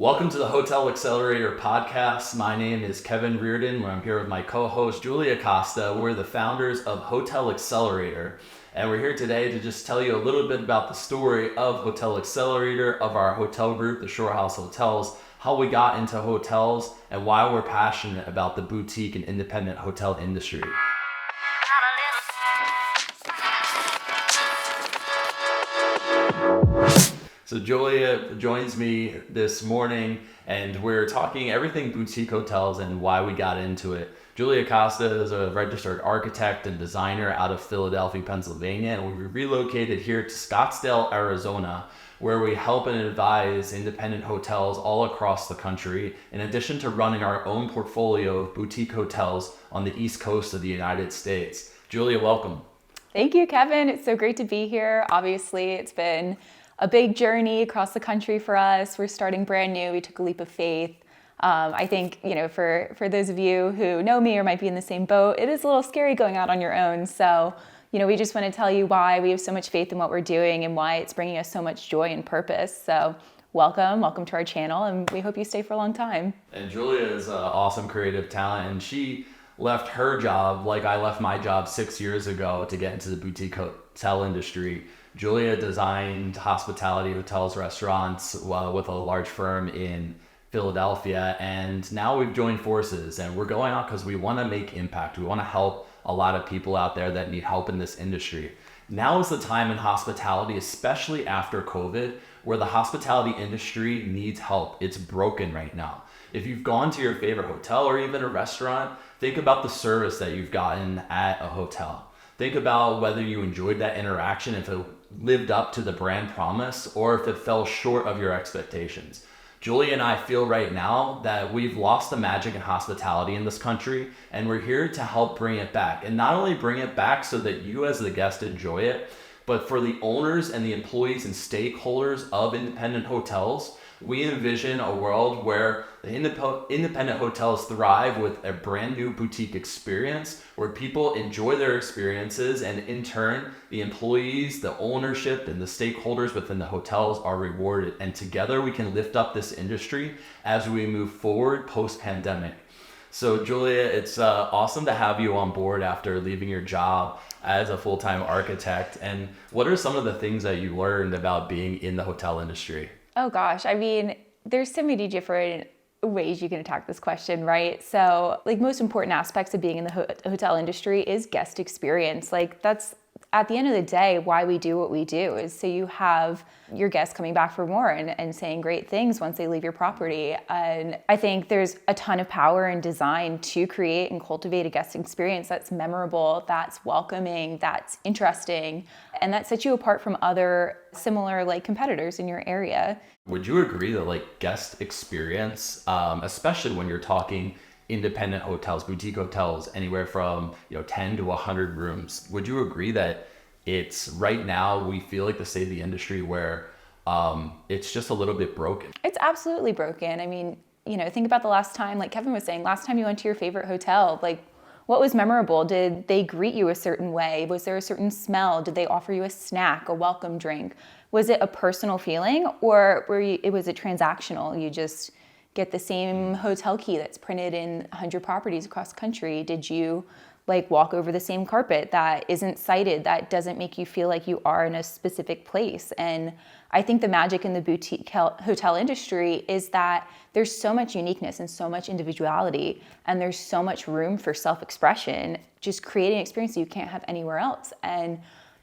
Welcome to the Hotel Accelerator podcast. My name is Kevin Reardon, where I'm here with my co-host Julia Costa. We're the founders of Hotel Accelerator, and we're here today to just tell you a little bit about the story of Hotel Accelerator, of our hotel group, the Shore House Hotels, how we got into hotels, and why we're passionate about the boutique and independent hotel industry. So Julia joins me this morning, and we're talking everything boutique hotels and why we got into it. Julia Costa is a registered architect and designer out of Philadelphia, Pennsylvania, and we relocated here to Scottsdale, Arizona, where we help and advise independent hotels all across the country, in addition to running our own portfolio of boutique hotels on the East Coast of the United States. Julia, welcome. Thank you, Kevin. It's so great to be here. Obviously, it's been a big journey across the country for us. We're starting brand new. We took a leap of faith. I think, for those of you who know me or might be in the same boat, it is a little scary going out on your own. So, we just want to tell you why we have so much faith in what we're doing and why it's bringing us so much joy and purpose. So welcome to our channel, and we hope you stay for a long time. And Julia is an awesome creative talent, and she left her job like I left my job 6 years ago to get into the boutique hotel industry. Julia designed hospitality hotels, restaurants with a large firm in Philadelphia, and now we've joined forces and we're going out because we want to make impact. We want to help a lot of people out there that need help in this industry. Now is the time in hospitality, especially after COVID, where the hospitality industry needs help. It's broken right now. If you've gone to your favorite hotel or even a restaurant, think about the service that you've gotten at a hotel. Think about whether you enjoyed that interaction, if it lived up to the brand promise, or if it fell short of your expectations. Julie and I feel right now that we've lost the magic in hospitality in this country, and we're here to help bring it back. And not only bring it back so that you as the guest enjoy it, but for the owners and the employees and stakeholders of independent hotels, we envision a world where the independent hotels thrive with a brand new boutique experience where people enjoy their experiences, and in turn, the employees, the ownership, and the stakeholders within the hotels are rewarded. And together we can lift up this industry as we move forward post-pandemic. So Julia, it's awesome to have you on board after leaving your job as a full-time architect. And what are some of the things that you learned about being in the hotel industry? Oh gosh, there's so many different ways you can attack this question, right? So most important aspects of being in the hotel industry is guest experience. That's at the end of the day why we do what we do, is so you have your guests coming back for more and saying great things once they leave your property. And I think there's a ton of power in design to create and cultivate a guest experience that's memorable, that's welcoming, that's interesting, and that sets you apart from other similar competitors in your area. Would you agree that guest experience, especially when you're talking independent hotels, boutique hotels, anywhere from 10 to 100 rooms, would you agree that it's right now we feel like the state of the industry where it's just a little bit broken? It's absolutely broken. Think about the last time, like Kevin was saying, last time you went to your favorite hotel, what was memorable? Did they greet you a certain way? Was there a certain smell? Did they offer you a snack, a welcome drink? Was it a personal feeling, or was it transactional? You just get the same hotel key that's printed in 100 properties across the country? Did you walk over the same carpet that isn't cited, that doesn't make you feel like you are in a specific place? And I think the magic in the boutique hotel industry is that there's so much uniqueness and so much individuality, and there's so much room for self-expression, just creating an experience that you can't have anywhere else. And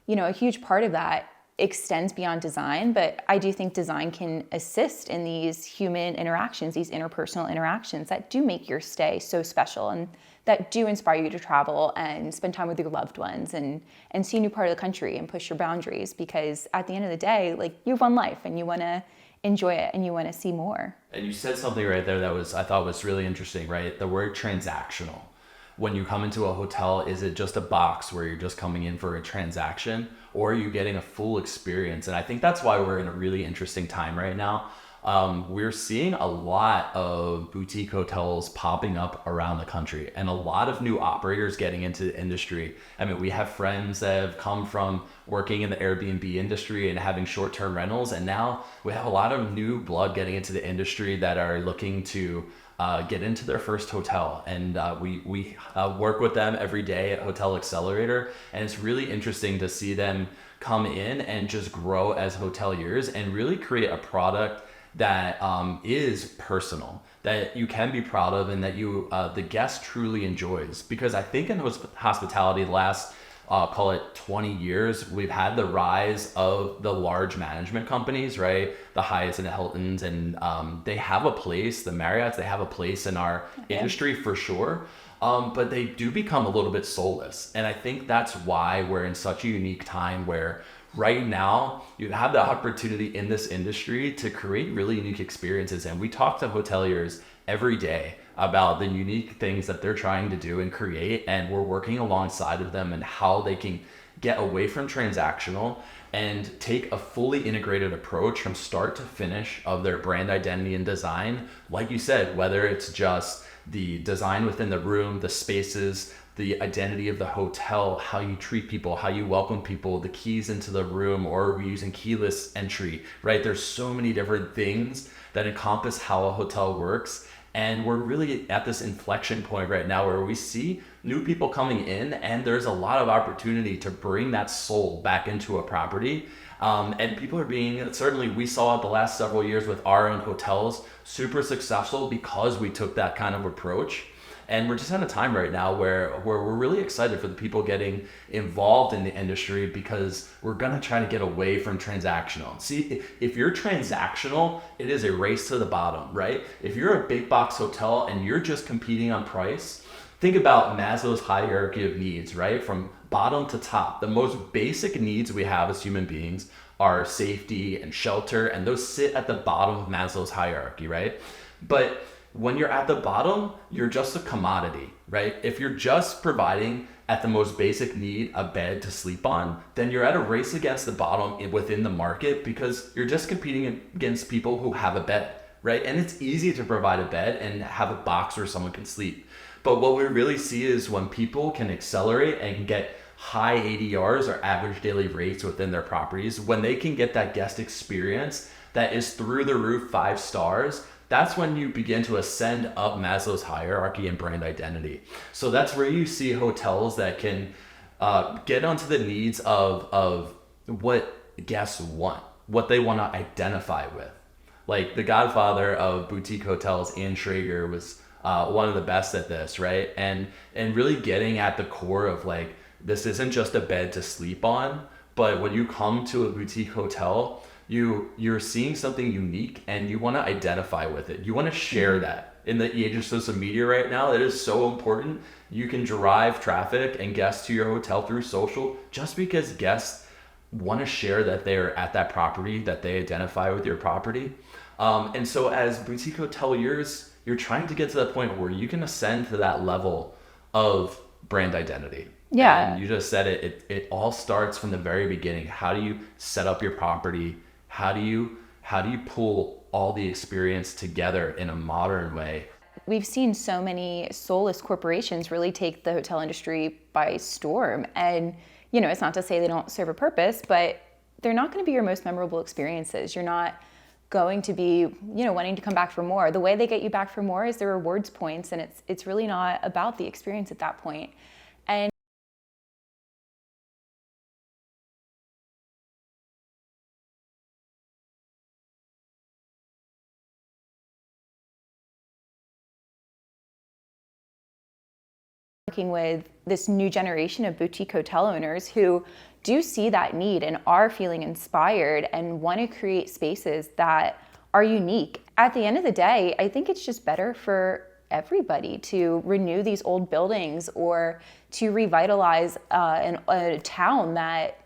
a huge part of that extends beyond design, but I do think design can assist in these human interactions, these interpersonal interactions that do make your stay so special and that do inspire you to travel and spend time with your loved ones and see a new part of the country and push your boundaries, because at the end of the day, you have one life and you want to enjoy it and you want to see more. And you said something right there that I thought was really interesting, right? The word transactional. When you come into a hotel, is it just a box where you're just coming in for a transaction, or are you getting a full experience? And I think that's why we're in a really interesting time right now. we're seeing a lot of boutique hotels popping up around the country and a lot of new operators getting into the industry. I mean, we have friends that have come from working in the Airbnb industry and having short-term rentals, and now we have a lot of new blood getting into the industry that are looking to get into their first hotel. And we work with them every day at Hotel Accelerator, and it's really interesting to see them come in and just grow as hoteliers and really create a product that is personal, that you can be proud of, and that you the guest truly enjoys. Because I think in hospitality, the last call it 20 years, we've had the rise of the large management companies, right? The Hyatts and the Hiltons, and they have a place, the Marriotts, they have a place in our industry for sure. But they do become a little bit soulless. And I think that's why we're in such a unique time where right now you have the opportunity in this industry to create really unique experiences. And we talk to hoteliers every day about the unique things that they're trying to do and create. And we're working alongside of them and how they can get away from transactional and take a fully integrated approach from start to finish of their brand identity and design. Like you said, whether it's just the design within the room, the spaces, the identity of the hotel, how you treat people, how you welcome people, the keys into the room, or we're using keyless entry, right? There's so many different things that encompass how a hotel works. And we're really at this inflection point right now where we see new people coming in, and there's a lot of opportunity to bring that soul back into a property. And people are being, certainly we saw it the last several years with our own hotels, super successful because we took that kind of approach. And we're just at a time right now where we're really excited for the people getting involved in the industry, because we're going to try to get away from transactional. See, if you're transactional, it is a race to the bottom, right? If you're a big box hotel and you're just competing on price, think about Maslow's hierarchy of needs, right? From bottom to top, the most basic needs we have as human beings are safety and shelter, and those sit at the bottom of Maslow's hierarchy, right? But when you're at the bottom, you're just a commodity, right? If you're just providing at the most basic need a bed to sleep on, then you're at a race against the bottom within the market, because you're just competing against people who have a bed, right? And it's easy to provide a bed and have a box where someone can sleep. But what we really see is when people can accelerate and get high ADRs or average daily rates within their properties, when they can get that guest experience that is through the roof 5 stars, that's when you begin to ascend up Maslow's hierarchy and brand identity. So that's where you see hotels that can get onto the needs of what guests want, what they want to identify with. Like the godfather of boutique hotels, Ian Schrager, was one of the best at this, right? And really getting at the core of like, this isn't just a bed to sleep on, but when you come to a boutique hotel, you're seeing something unique and you want to identify with it. You want to share that. In the age of social media right now, it is so important. You can drive traffic and guests to your hotel through social just because guests want to share that they're at that property, that they identify with your property. And so as boutique hoteliers, you're trying to get to that point where you can ascend to that level of brand identity. Yeah. And you just said it all starts from the very beginning. How do you set up your property? How do you pull all the experience together in a modern way? We've seen so many soulless corporations really take the hotel industry by storm. And, you know, it's not to say they don't serve a purpose, but they're not going to be your most memorable experiences. You're not going to be, you know, wanting to come back for more. The way they get you back for more is the rewards points, and it's really not about the experience at that point. And working with this new generation of boutique hotel owners who do see that need and are feeling inspired and want to create spaces that are unique. At the end of the day, I think it's just better for everybody to renew these old buildings or to revitalize a town that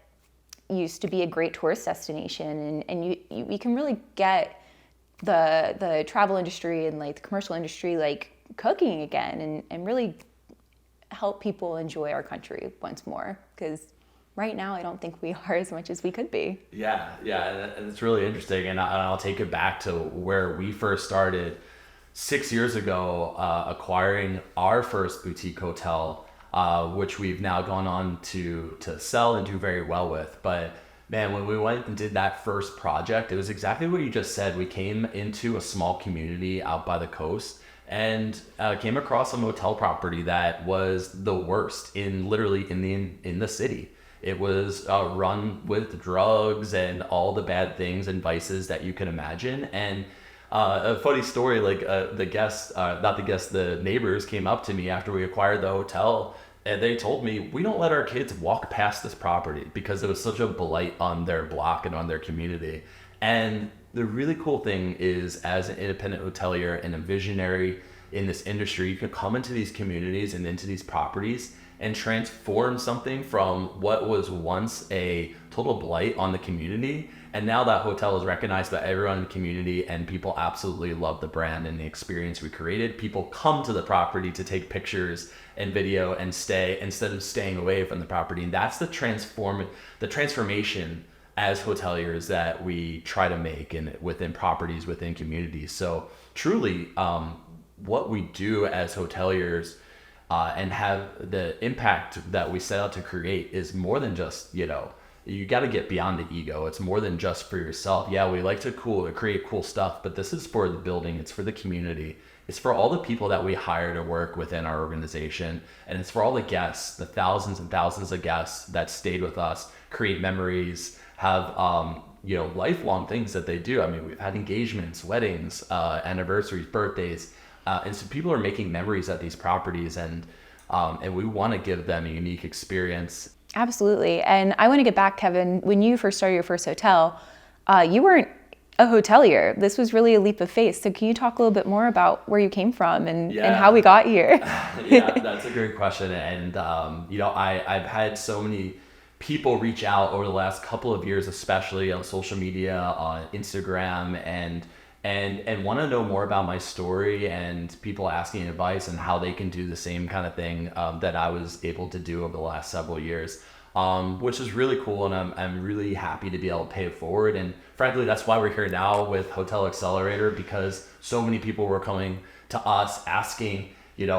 used to be a great tourist destination. And you can really get the travel industry and like the commercial industry like cooking again and really help people enjoy our country once more, because right now I don't think we are as much as we could be. Yeah, and it's really interesting. And I'll take it back to where we first started 6 years ago, acquiring our first boutique hotel, which we've now gone on to sell and do very well with. But man, when we went and did that first project, it was exactly what you just said. We came into a small community out by the coast and came across a motel property that was the worst literally in the city. It was run with drugs and all the bad things and vices that you can imagine. And a funny story, like the neighbors came up to me after we acquired the hotel, and they told me, we don't let our kids walk past this property because it was such a blight on their block and on their community. And the really cool thing is, as an independent hotelier and a visionary in this industry, you can come into these communities and into these properties and transform something from what was once a total blight on the community. And now that hotel is recognized by everyone in the community, and people absolutely love the brand and the experience we created. People come to the property to take pictures and video and stay instead of staying away from the property. And that's the transformation as hoteliers that we try to make within properties, within communities. So truly, what we do as hoteliers and have the impact that we set out to create is more than just, you got to get beyond the ego. It's more than just for yourself. Yeah, we like to create cool stuff, but this is for the building. It's for the community. It's for all the people that we hire to work within our organization. And it's for all the guests, the thousands and thousands of guests that stayed with us, create memories, have, lifelong things that they do. I mean, we've had engagements, weddings, anniversaries, birthdays. And so people are making memories at these properties, and we want to give them a unique experience. Absolutely. And I want to get back, Kevin, when you first started your first hotel, you weren't a hotelier. This was really a leap of faith. So can you talk a little bit more about where you came from and how we got here? Yeah, that's a great question. And, I've had so many people reach out over the last couple of years, especially on social media, on Instagram, and want to know more about my story, and people asking advice and how they can do the same kind of thing that I was able to do over the last several years, which is really cool. And I'm really happy to be able to pay it forward. And frankly, that's why we're here now with Hotel Accelerator, because so many people were coming to us asking,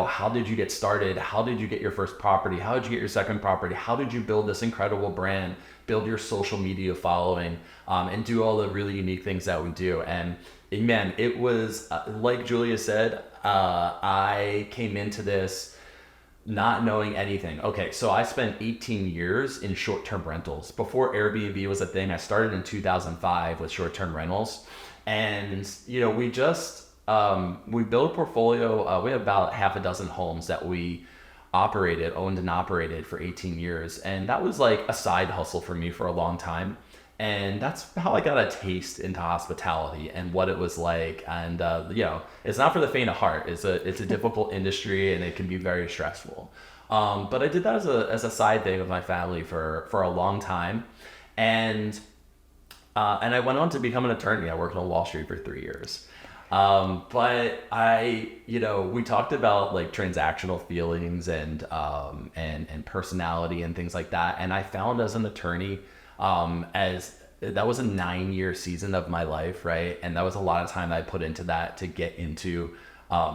how did you get started? How did you get your first property? How did you get your second property? How did you build this incredible brand, build your social media following, and do all the really unique things that we do? And man, it was, like Julia said, I came into this not knowing anything. Okay, so I spent 18 years in short-term rentals. Before Airbnb was a thing, I started in 2005 with short-term rentals. And, we built a portfolio. We have about half a dozen homes that we owned and operated for 18 years. And that was like a side hustle for me for a long time. And that's how I got a taste into hospitality and what it was like. And, it's not for the faint of heart. It's a difficult industry, and it can be very stressful. But I did that as a side thing with my family for a long time. And I went on to become an attorney. I worked on Wall Street for 3 years. But we talked about like transactional feelings and personality and things like that. And I found as an attorney, as that was a 9-year season of my life, right? And that was a lot of time I put into that to get into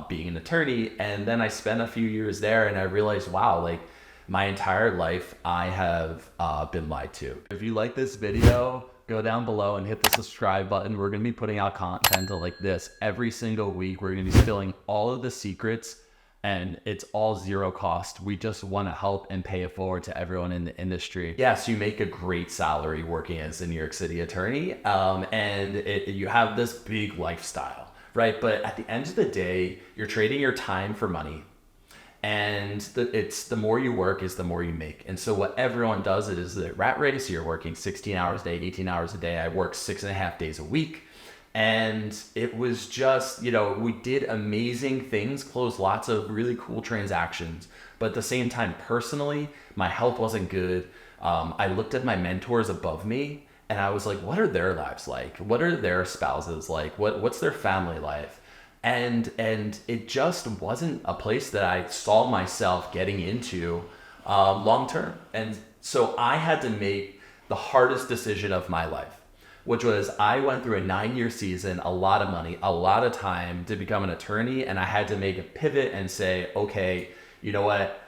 being an attorney. And then I spent a few years there, and I realized, wow, like my entire life I have been lied to. If you like this video, go down below and hit the subscribe button. We're going to be putting out content like this every single week. We're going to be spilling all of the secrets, and it's all zero cost. We just want to help and pay it forward to everyone in the industry. Yes, you make a great salary working as a New York City attorney, and you have this big lifestyle, right? But at the end of the day, you're trading your time for money. And the more you work is the more you make. And so what everyone does is the rat race. You're working 16 hours a day, 18 hours a day. I work 6.5 days a week. And it was just, we did amazing things, closed lots of really cool transactions. But at the same time, personally, my health wasn't good. I looked at my mentors above me, and I was like, what are their lives like? What are their spouses like? What's their family life? And it just wasn't a place that I saw myself getting into long term. And So I had to make the hardest decision of my life, which was I went through a 9-year season, a lot of money, a lot of time to become an attorney. And I had to make a pivot and say, okay, you know what?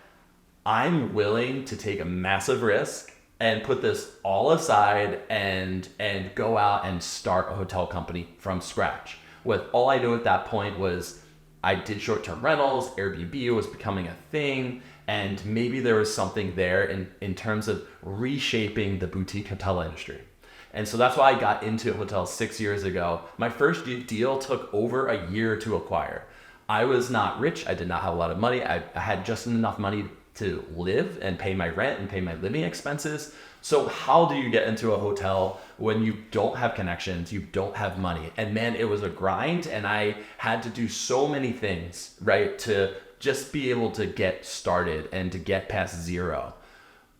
I'm willing to take a massive risk and put this all aside and go out and start a hotel company from scratch. With all I knew at that point was I did short-term rentals, Airbnb was becoming a thing, and maybe there was something there in terms of reshaping the boutique hotel industry. And so that's why I got into hotels 6 years ago. My first deal took over a year to acquire. I was not rich. I did not have a lot of money. I had just enough money to live and pay my rent and pay my living expenses. So how do you get into a hotel when you don't have connections, you don't have money? And man, it was a grind, and I had to do so many things, right, to just be able to get started and to get past zero.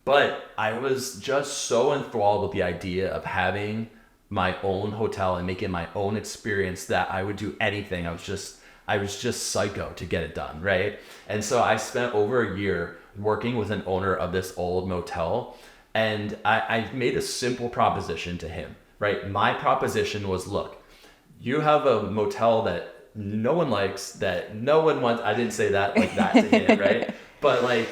But I was just so enthralled with the idea of having my own hotel and making my own experience that I would do anything. I was just psycho to get it done, right? And so I spent over a year working with an owner of this old motel, and I made a simple proposition to him, right? My proposition was, look, you have a motel that no one likes, that no one wants. I didn't say that like that to him, right? But like,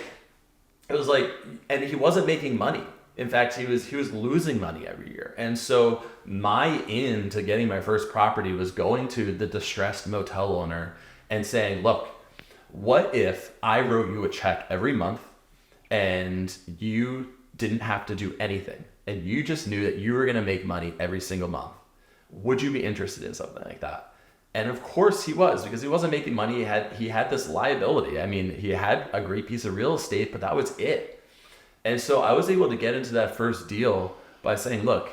it was like, and he wasn't making money. In fact, he was losing money every year. And so my in to getting my first property was going to the distressed motel owner and saying, look, what if I wrote you a check every month and you didn't have to do anything and you just knew that you were going to make money every single month? Would you be interested in something like that? And of course he was, because he wasn't making money. He had this liability. I mean, he had a great piece of real estate, but that was it. And so I was able to get into that first deal by saying, look,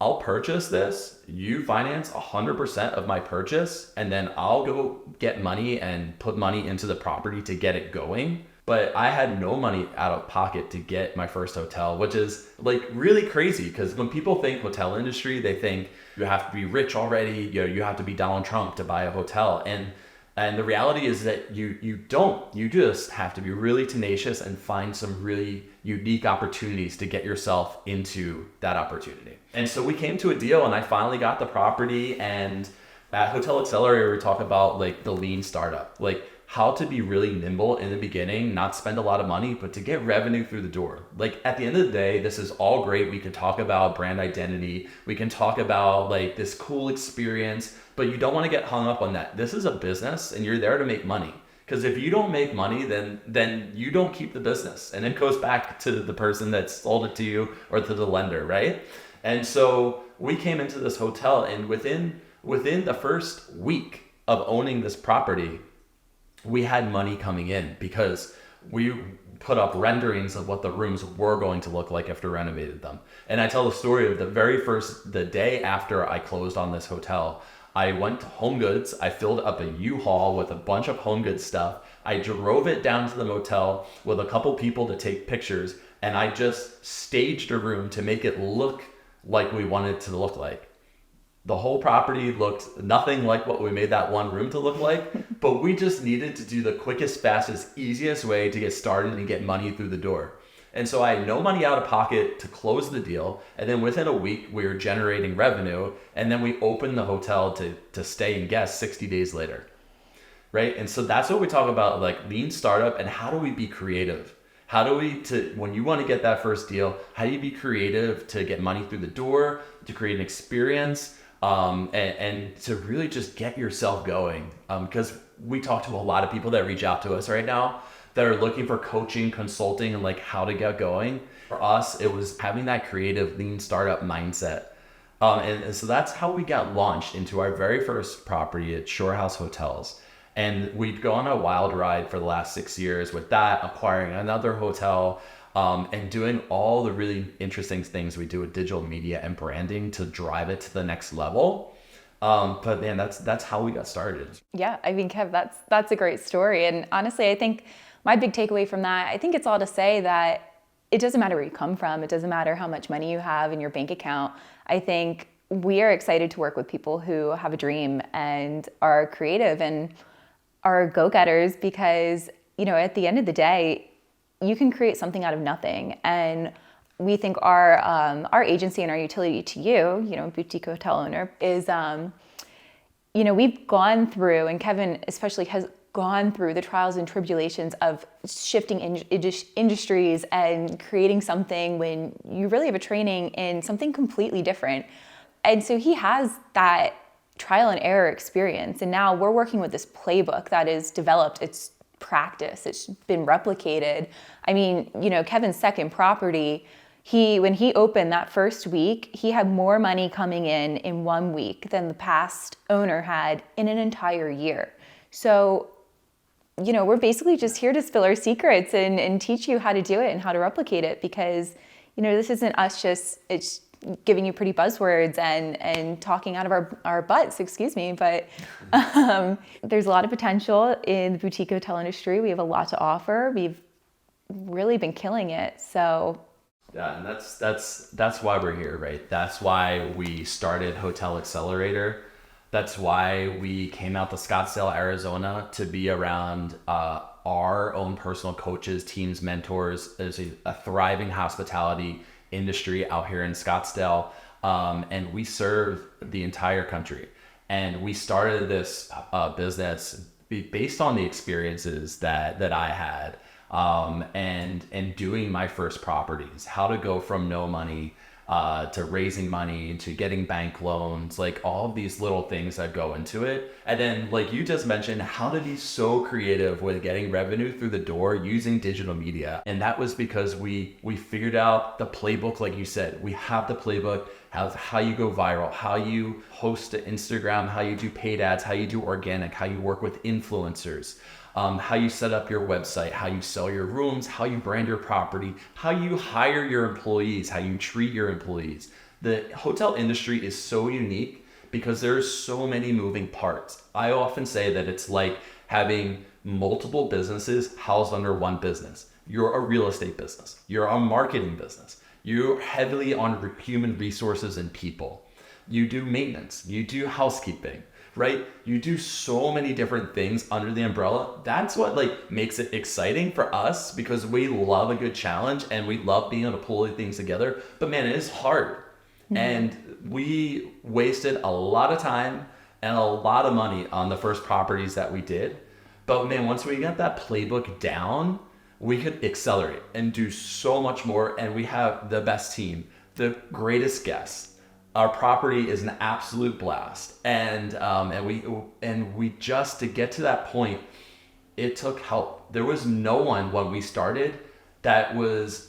I'll purchase this. You finance 100% of my purchase, and then I'll go get money and put money into the property to get it going. But I had no money out of pocket to get my first hotel, which is like really crazy, because when people think hotel industry, they think you have to be rich already. You have to be Donald Trump to buy a hotel. And the reality is that you don't. You just have to be really tenacious and find some really unique opportunities to get yourself into that opportunity. And so we came to a deal, and I finally got the property. And at Hotel Accelerator, we talk about like the lean startup, like how to be really nimble in the beginning, not spend a lot of money, but to get revenue through the door. Like at the end of the day, this is all great. We can talk about brand identity. We can talk about like this cool experience, but you don't want to get hung up on that. This is a business, and you're there to make money. Because if you don't make money, then you don't keep the business. And it goes back to the person that sold it to you or to the lender, right? And so we came into this hotel, and within the first week of owning this property, we had money coming in because we put up renderings of what the rooms were going to look like after renovated them. And I tell the story of the day after I closed on this hotel, I went to Home Goods. I filled up a U-Haul with a bunch of Home Goods stuff. I drove it down to the motel with a couple people to take pictures, and I just staged a room to make it look like we wanted it to look like. The whole property looked nothing like what we made that one room to look like, but we just needed to do the quickest, fastest, easiest way to get started and get money through the door. And so I had no money out of pocket to close the deal. And then within a week, we were generating revenue. And then we opened the hotel to stay and guest 60 days later, right? And so that's what we talk about, like lean startup, and how do we be creative? How do we, when you want to get that first deal, how do you be creative to get money through the door, to create an experience, and to really just get yourself going? Because we talk to a lot of people that reach out to us right now that are looking for coaching, consulting, and like how to get going. For us, it was having that creative lean startup mindset. And so that's how we got launched into our very first property at Shore House Hotels. And we've gone a wild ride for the last 6 years with that, acquiring another hotel, and doing all the really interesting things we do with digital media and branding to drive it to the next level. But man, that's how we got started. Yeah, I mean, Kev, that's a great story. And honestly, I think my big takeaway from that, I think it's all to say that it doesn't matter where you come from. It doesn't matter how much money you have in your bank account. I think we are excited to work with people who have a dream and are creative and are go-getters, because, you know, at the end of the day, you can create something out of nothing. And we think our agency and our utility to you, boutique hotel owner, is, we've gone through, and Kevin especially has gone through the trials and tribulations of shifting industries and creating something when you really have a training in something completely different. And so he has that trial and error experience. And now we're working with this playbook that is developed. It's practice. It's been replicated. I mean, Kevin's second property, when he opened that first week, he had more money coming in 1 week than the past owner had in an entire year. So, we're basically just here to spill our secrets and teach you how to do it and how to replicate it, because, this isn't us it's giving you pretty buzzwords and talking out of our butts, excuse me, but there's a lot of potential in the boutique hotel industry. We have a lot to offer. We've really been killing it. So yeah, and that's why we're here, right? That's why we started Hotel Accelerator. That's why we came out to Scottsdale, Arizona, to be around our own personal coaches, teams, mentors. There's a thriving hospitality industry out here in Scottsdale, and we serve the entire country. And we started this business based on the experiences that I had, and doing my first properties, how to go from no money to raising money, to getting bank loans, like all of these little things that go into it. And then, like you just mentioned, how to be so creative with getting revenue through the door using digital media. And that was because we figured out the playbook. Like you said, we have the playbook, how you go viral, how you host an Instagram, how you do paid ads, how you do organic, how you work with influencers, how you set up your website, how you sell your rooms, how you brand your property, how you hire your employees, how you treat your employees. The hotel industry is so unique because there's so many moving parts. I often say that it's like having multiple businesses housed under one business. You're a real estate business. You're a marketing business. You're heavily on human resources and people. You do maintenance. You do housekeeping. Right? You do so many different things under the umbrella. That's what makes it exciting for us, because we love a good challenge and we love being able to pull things together. But man, it is hard. Mm-hmm. And we wasted a lot of time and a lot of money on the first properties that we did. But man, once we got that playbook down, we could accelerate and do so much more. And we have the best team, the greatest guests. Our property is an absolute blast, and we just, to get to that point, it took help. There was no one when we started that was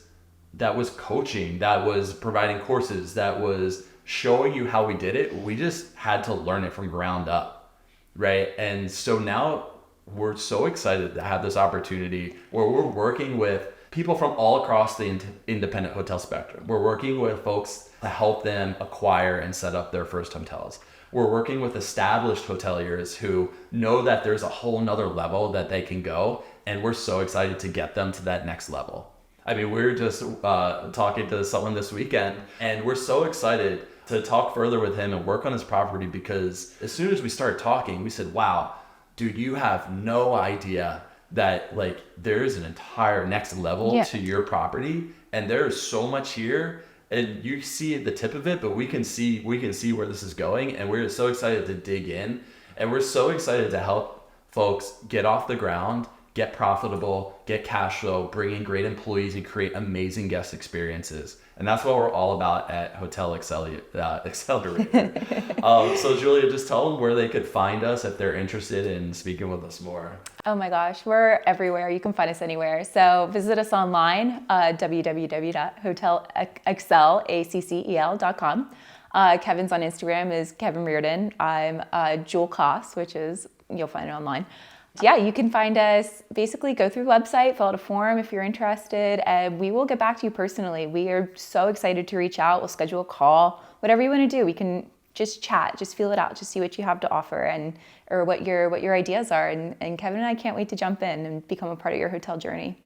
coaching, that was providing courses, that was showing you how we did it. We just had to learn it from ground up, right? And so now we're so excited to have this opportunity where we're working with people from all across the independent hotel spectrum. We're working with folks to help them acquire and set up their first hotels. We're working with established hoteliers who know that there's a whole nother level that they can go, and we're so excited to get them to that next level. I mean, we were just talking to someone this weekend, and we're so excited to talk further with him and work on his property, because as soon as we started talking, we said, wow, dude, you have no idea that there's an entire next level to your property, and there's so much here, and you see the tip of it, but we can see where this is going, and we're so excited to dig in, and we're so excited to help folks get off the ground, get profitable, get cash flow, bring in great employees, and create amazing guest experiences. And that's what we're all about at Hotel Accelerator. So Julia, just tell them where they could find us if they're interested in speaking with us more. Oh my gosh, we're everywhere. You can find us anywhere. So visit us online, www.hotelaccel.com. Kevin's on Instagram is Kevin Reardon. I'm Jewel Koss, which is, you'll find it online. Yeah, you can find us, basically go through the website, fill out a form if you're interested, and we will get back to you personally. We are so excited to reach out. We'll schedule a call, whatever you want to do. We can just chat, just feel it out, just see what you have to offer or what your ideas are. And Kevin and I can't wait to jump in and become a part of your hotel journey.